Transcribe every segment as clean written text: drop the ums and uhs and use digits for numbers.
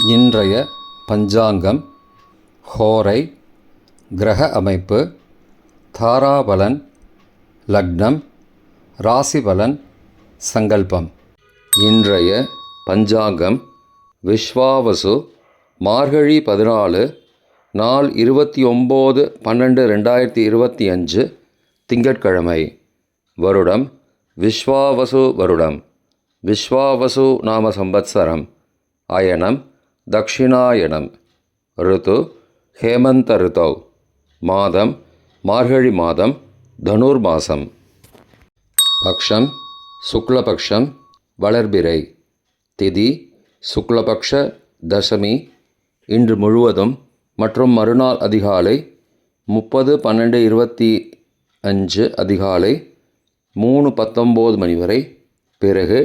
இன்றைய பஞ்சாங்கம், ஹோரை, கிரக அமைப்பு, தாராபலன், லக்னம், ராசிபலன், சங்கல்பம். இன்றைய பஞ்சாங்கம் விஸ்வாவசு மார்கழி 14 நாள் 29/12/2025 திங்கட்கிழமை. வருடம் விஸ்வாவசு வருடம். விஸ்வாவசு நாம சம்பத்சரம். அயனம் தக்ஷிணாயனம். ருது ஹேமந்த ருதௌ. மாதம் மார்கழி மாதம், தனுர் மாதம். பக்ஷம் சுக்லபக்ஷம், வளர்பிறை. திதி சுக்லபக்ஷ தசமி, இன்று முழுவதும் மற்றும் மறுநாள் அதிகாலை 30/12/25 அதிகாலை 3:19 மணி வரை. பிறகு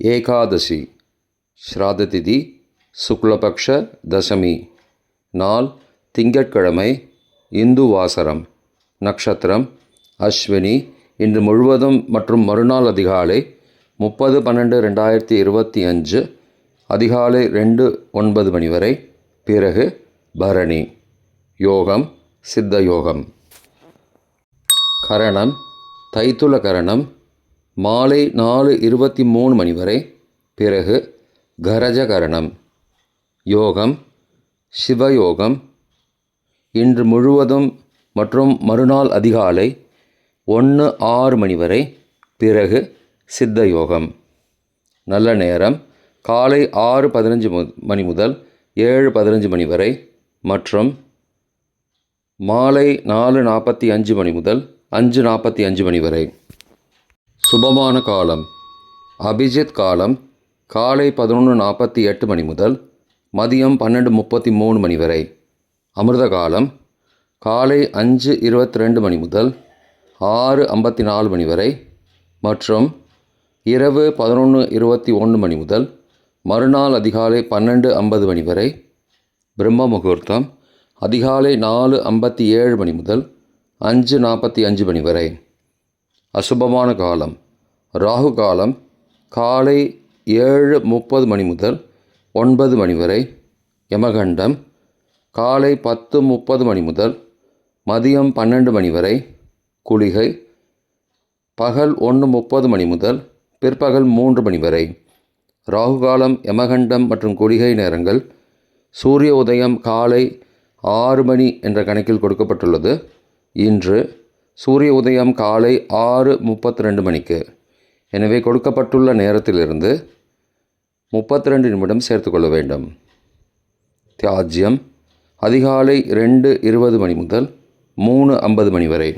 ஏகாதசி. ஸ்ராத திதி சுக்லபக்ஷ தசமி. நாள் திங்கட்கிழமை. இந்து வாசரம். நட்சத்திரம் அஸ்வினி. இன்று முழுவதும் மற்றும் மறுநாள் அதிகாலை 30/12/2025 அதிகாலை 2:09 மணி வரை. பிறகு பரணி. யோகம் சித்த யோகம். கரணம் தைத்துல கரணம். மாலை 4:23 மணி வரை. பிறகு கரஜ கரணம். யோகம் சிவயோகம். இன்று முழுவதும் மற்றும் மறுநாள் அதிகாலை 1:06 மணி வரை. பிறகு சித்த யோகம். நல்ல நேரம் காலை 6:15 மணி முதல் 7:15 மணி வரை மற்றும் மாலை 4:45 மணி முதல் 5:45 மணி வரை. சுபமான காலம் அபிஜித் காலம் காலை 11:48 மணி முதல் மதியம் 12:33 மணி வரை. அமிர்த காலம் காலை 5:22 மணி முதல் 6:54 மணி வரை மற்றும் இரவு 11:21 மணி முதல் மறுநாள் அதிகாலை 12:50 மணி வரை. பிரம்ம முகூர்த்தம் அதிகாலை 4:57 மணி முதல் 5:45 மணி வரை. அசுபமான காலம் ராகு காலம் காலை 7:30 மணி முதல் 9 மணி வரை. யமகண்டம் காலை 10:30 மணி முதல் மதியம் 12 மணி வரை. குளிகை பகல் 1:30 மணி முதல் பிற்பகல் 3 மணி வரை. ராகுகாலம், யமகண்டம் மற்றும் குளிகை நேரங்கள் சூரிய உதயம் காலை 6 மணி என்ற கணக்கில் கொடுக்கப்பட்டுள்ளது. இன்று சூரிய உதயம் காலை 6:32 மணிக்கு. எனவே கொடுக்கப்பட்டுள்ள நேரத்திலிருந்து 32 நிமிடம் சேர்த்துக்கொள்ள வேண்டும். தியாஜ்யம் அதிகாலை 2:20 மணி முதல் 3:50 மணி வரை.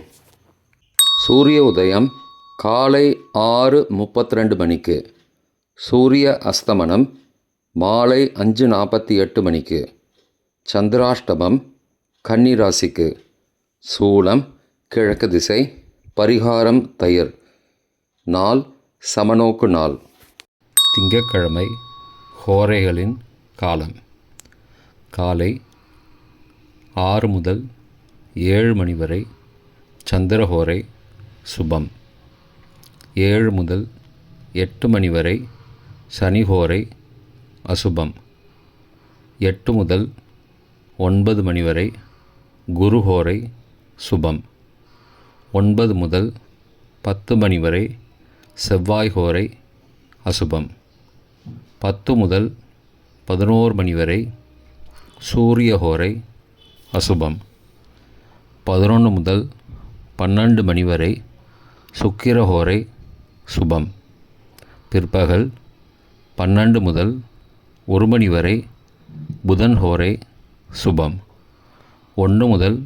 சூரிய உதயம் காலை 6:32 மணிக்கு. சூரிய அஸ்தமனம் மாலை 5:48 மணிக்கு. சந்திராஷ்டமம் கன்னி ராசிக்கு. சூலம் கிழக்கு திசை. பரிகாரம் தயிர். நாள் சமநோக்கு நாள். திங்கட்கிழமை. ஹோரைகளின் காலம் காலை 6 முதல் 7 மணி வரை சந்திரஹோரை சுபம். 7 முதல் 8 மணி வரை சனிஹோரை அசுபம். 8 முதல் 9 மணி வரை குருஹோரை சுபம். 9 முதல் 10 மணி வரை செவ்வாய் ஹோரை அசுபம். 10 முதல் 11 மணி வரை சூரிய ஹோரை அசுபம். 11 முதல் 12 மணி வரை சுக்கிர ஹோரை சுபம். பிற்பகல் 12 முதல் 1 மணி வரை புதன் ஹோரை சுபம். 1 முதல்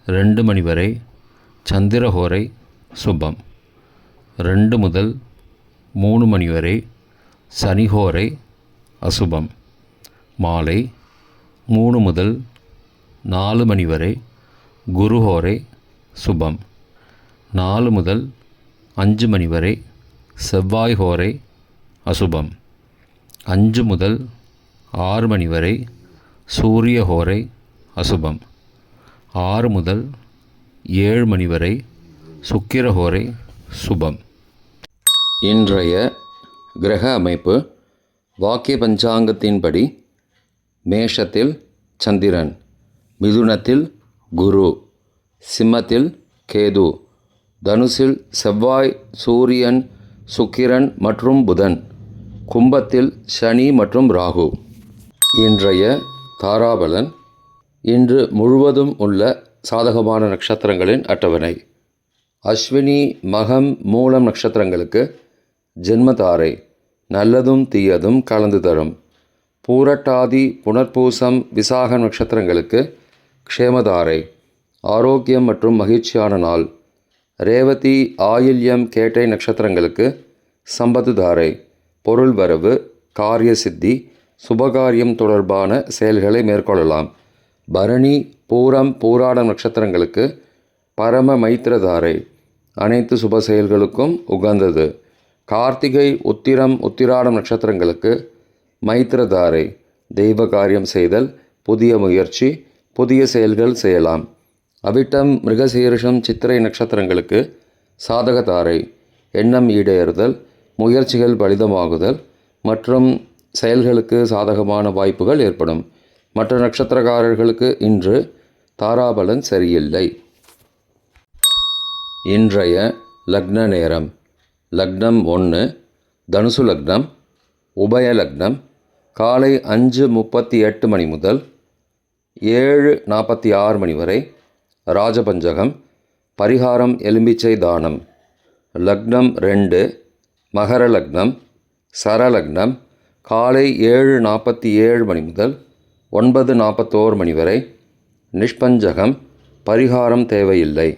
2 மணி வரை சந்திர ஹோரை சுபம். 2 முதல் 3 மணி வரை சனிஹோரை அசுபம். மாலை 3 முதல் 4 மணி வரை குருஹோரை சுபம். 4 முதல் 5 மணி வரை செவ்வாய் ஹோரை அசுபம். 5 முதல் 6 மணி வரை சூரிய ஹோரை அசுபம். 6 முதல் 7 மணி வரை சுக்கிர ஹோரை சுபம். இன்றைய கிரக அமைப்பு வாக்கிய பஞ்சாங்கத்தின்படி மேஷத்தில் சந்திரன், மிதுனத்தில் குரு, சிம்மத்தில் கேது, தனுசில் செவ்வாய், சூரியன், சுக்கிரன் மற்றும் புதன், கும்பத்தில் சனி மற்றும் ராகு. இன்றைய தாராபலன். இன்று முழுவதும் உள்ள சாதகமான நட்சத்திரங்களின் அட்டவணை. அஸ்வினி, மகம், மூலம் நட்சத்திரங்களுக்கு ஜென்மதாரை நல்லதும் தீயதும் கலந்து தரும். பூரட்டாதி, புனர்பூசம், விசாகம் நட்சத்திரங்களுக்கு க்ஷேமதாரை ஆரோக்கியம் மற்றும் மகிழ்ச்சியான நாள். ரேவதி, ஆயில்யம், கேட்டை நட்சத்திரங்களுக்கு சம்பத்துதாரை பொருள் வரவு, காரிய சித்தி, சுபகாரியம் தொடர்பான செயல்களை மேற்கொள்ளலாம். பரணி, பூரம், பூராடம் நட்சத்திரங்களுக்கு பரம மைத்திரதாரை அனைத்து சுப செயல்களுக்கும் உகந்தது. கார்த்திகை, உத்திரம், உத்திராடம் நட்சத்திரங்களுக்கு மைத்திரதாரை தெய்வ காரியம் செய்தல், புதிய முயற்சி, புதிய செயல்கள் செய்யலாம். அவிட்டம், மிருகசீரிஷம், சித்திரை நட்சத்திரங்களுக்கு சாதகதாரை எண்ணம் ஈடேறுதல், முயற்சிகள் பலிதமாகுதல் மற்றும் செயல்களுக்கு சாதகமான வாய்ப்புகள் ஏற்படும். மற்ற நட்சத்திரக்காரர்களுக்கு இன்று தாராபலன் சரியில்லை. இன்றைய லக்ன நேரம். லக்னம் 1 தனுசு லக்னம், உபய லக்னம் காலை 5:38 மணி முதல் 7:46 மணி வரை. ராஜபஞ்சகம், பரிகாரம் எலும்பிச்சை தானம். லக்னம் 2 மகர லக்னம், சரலக்னம் காலை 7:47 மணி முதல் 9:41 மணி வரை. நிஷ்பஞ்சகம், பரிகாரம் தேவையில்லை.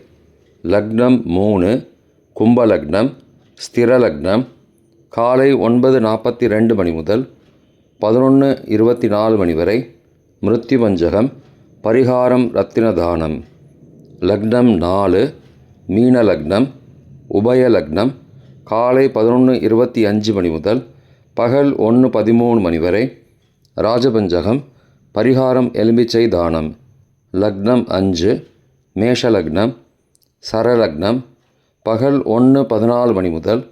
லக்னம் 3 கும்பலக்னம், ஸ்திரலக்னம் காலை 9:42 மணி முதல் 11:24 மணி வரை. மிருத்யுபஞ்சகம், பரிகாரம் ரத்தின தானம். லக்னம் 4 மீன லக்னம், உபய லக்னம் காலை 11:25 மணி முதல் பகல் 1:13 மணி வரை. ராஜபஞ்சகம், பரிகாரம் எலும்பிச்சை தானம். லக்னம் 5 மேஷலக்னம், சரலக்னம் பகல் 1:14 மணி முதல்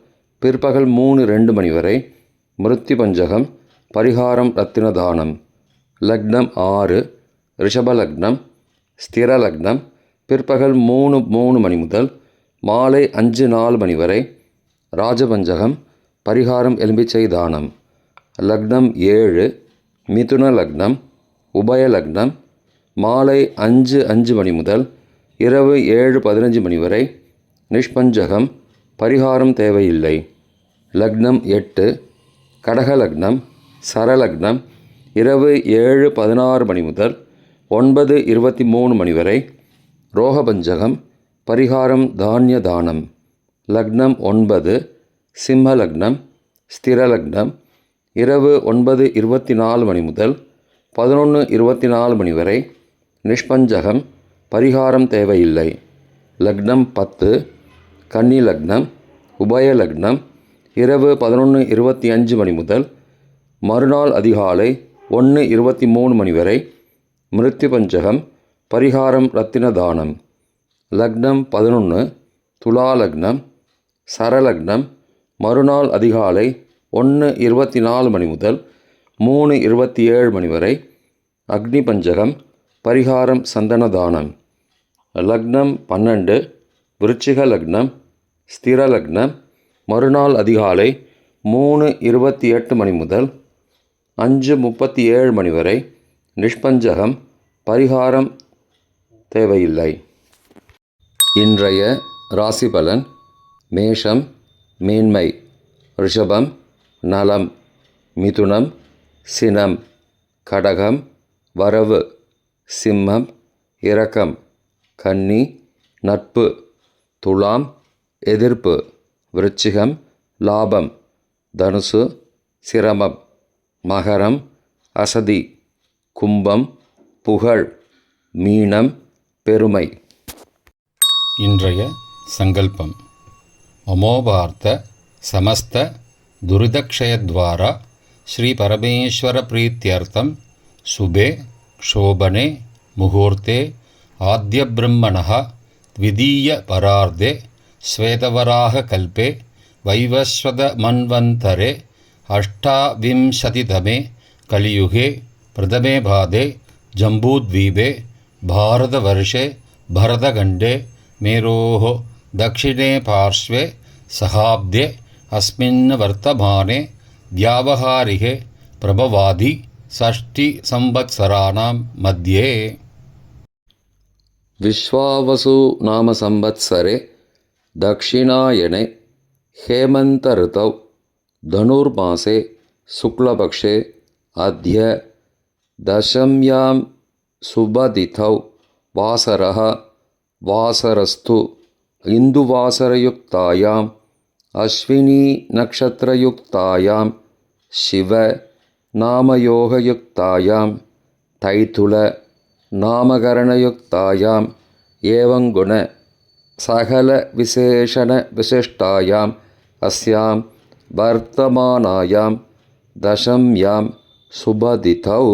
பிற்பகல் 3:02 மணி வரை. மிருத்யுபஞ்சகம், பரிகாரம் ரத்தின தானம். லக்னம் 6 ரிஷபலக்னம், ஸ்திரலக்னம் பிற்பகல் 3:03 மணி முதல் மாலை 5:04 மணி வரை. ராஜபஞ்சகம், பரிகாரம் எலும்பிச்சை தானம். லக்னம் 7 மிதுன லக்னம், உபய லக்னம் மாலை 5:05 மணி முதல் இரவு 7:15 மணி வரை. நிஷ்பஞ்சகம், பரிகாரம் தேவையில்லை. லக்னம் 8 கடகலக்னம், சரலக்னம் இரவு 7:16 மணி முதல் 9:23 மணி வரை. ரோகபஞ்சகம், பரிகாரம் தானிய தானம். லக்னம் 9 சிம்ம லக்னம், ஸ்திரலக்னம் இரவு 9:24 மணி முதல் 11:24 மணி வரை. நிஷ்பஞ்சகம், பரிகாரம் தேவையில்லை. லக்னம் 10 கன்னி லக்னம், உபய லக்னம் இரவு 11:25 மணி முதல் மறுநாள் அதிகாலை 1:23 மணி வரை. மிருத்யுபஞ்சகம், பரிகாரம் ரத்தின தானம். லக்னம் 11 துலா லக்னம், சரலக்னம் மறுநாள் அதிகாலை 1:24 மணி முதல் 3:27 மணி வரை. அக்னி பஞ்சகம், பரிகாரம் சந்தன தானம். லக்னம் 12 விருச்சிக லக்னம், ஸ்திர லக்னம் மறுநாள் அதிகாலை 3:28 மணி முதல் 5:37 மணி வரை. நிஷ்பஞ்சகம், பரிகாரம் தேவையில்லை. இன்றைய ராசி பலன். மேஷம் மேன்மை, ரிஷபம் நலம், மிதுனம் சினம், கடகம் வரவு, சிம்மம் இரக்கம், கன்னி நட்பு, துலாம் எதிர்ப்பு, விருச்சிகம் லாபம், தனுசு சிரமம், மகரம் அசதி, கும்பம் புகழ், மீனம் பெருமை. இன்றைய சங்கல்பம். அமோபார்த்த சமஸ்த துரிதக்ஷயத்வாரா ஸ்ரீ பரமேஸ்வர பிரீத்யர்த்தம் சுபே க்ஷோபனே முகூர்த்தே ஆத்ய பிரம்மணः த்விதீய பரார்த்தே ஸ்வேதவராக கல்பே வைவஸ்வத மன்வந்தரே அஷ்டாவிம்சதிதமே கலியுகே प्रथमे पादे जम्बूद्वीपे भारतवर्षे भरतखण्डे मेरोः दक्षिणे पार्श्वे सहाब्दे अस्मिन् वर्तमाने व्यावहारिके प्रभवादि षष्टिसंवत्सराणां मध्ये विश्वावसु नाम संवत्सरे दक्षिणायने हेमन्तऋतौ धनुर्मासे शुक्लपक्षे अद्य दशम्यां शुभतिथौ वासरः वासरस्तु इन्दुवासरयुक्तायाम् अश्विनीनक्षत्रयुक्तायां शिवनामयोगयुक्तायां तैथुलनामकरणयुक्तायाम् एवं गुण सकलविशेषणविशिष्टायाम् अस्यां वर्तमानायां दशम्यां शुभतिथौ